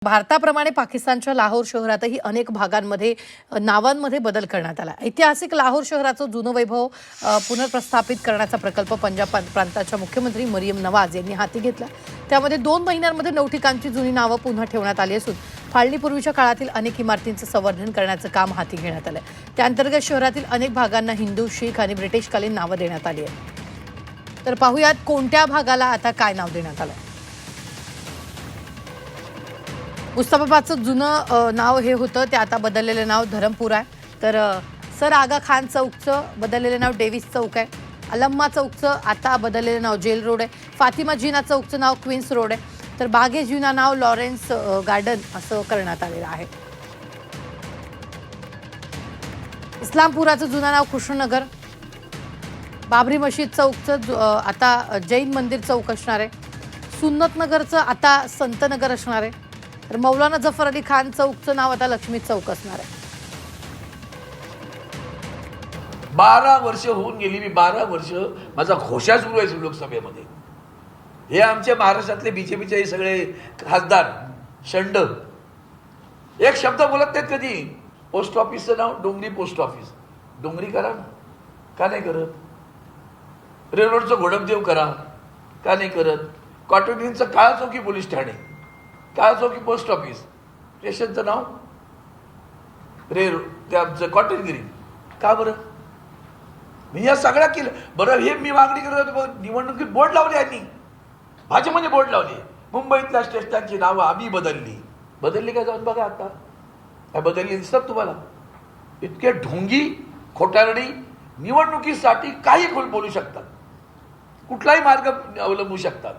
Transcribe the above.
भारताप्रमाणे पाकिस्तानच्या लाहोर शहरातही अनेक भागांमध्ये नावांमध्ये बदल करण्यात आला। ऐतिहासिक लाहोर शहराचं जुनं वैभव पुनर्प्रस्थापित करण्याचा प्रकल्प पंजाब प्रांताच्या मुख्यमंत्री मरियम नवाज यांनी हाती घेतला। त्यामध्ये 2 महिन्यांमध्ये 9 ठिकाणची जुनी नावं पुन्हा ठेवण्यात आली असून फाळणीपूर्वीच्या काळातील अनेक इमारतींचं संवर्धन करण्याचं काम हाती घेण्यात आलं। त्याअंतर्गत शहरातील अनेक भागांना हिंदू, शीख आणि ब्रिटिशकालीन नावं देण्यात आली आहेत। तर पाहूयात कोणत्या भागाला आता काय नाव देण्यात आलं। मुस्तफाबादचं जुनं नाव हे होतं ते आता बदललेलं नाव धरमपूर आहे। तर सर आगा खान चौकचं बदललेलं नाव डेव्हिस चौक आहे। अलम्मा चौकचं आता बदललेलं नाव जेल रोड आहे। फातिमा जिना चौकचं नाव क्वीन्स रोड आहे। तर बागे जिना नाव लॉरेन्स गार्डन असं करण्यात आलेलं आहे। इस्लामपुराचं जुनं नाव कृष्णनगर। बाबरी मशीद चौकचं आता जैन मंदिर चौक असणार आहे। सुन्नतनगरचं आता संतनगर असणार आहे। तर मौलाना जफर अली खान चौकचं नाव आता लक्ष्मी चौक असणार आहे। 12 वर्ष होऊन गेली। मी 12 वर्ष माझा घोषा सुरू आहे लोकसभेमध्ये। हे आमच्या महाराष्ट्रातले बीजेपीचे हे सगळे खासदार शंड एक शब्द बोलत नाहीत कधी। पोस्ट ऑफिसचं नाव डोंगरी पोस्ट ऑफिस, डोंगरी करा ना, का नाही करत? रेल्वेचं घोडमदेव करा, का नाही करत? कॉटोनींचं काळा चौकी पोलीस ठाणे, काळा चौकी पोस्ट ऑफिस, स्टेशनचं नाव ते आमचं कॉटनगिरी, का बरं? मी या सगळ्या केलं बरं। हे मी मागणी करत होतो, निवडणुकीत बोर्ड लावले यांनी, भाजपने बोर्ड लावले। मुंबईतल्या स्टेशनची नावं आम्ही बदलली का? जाऊन बघा आता काय बदलली दिसतात तुम्हाला? इतके ढोंगी खोटारडी निवडणुकीसाठी काही बोलू शकतात, कुठलाही मार्ग अवलंबू शकतात।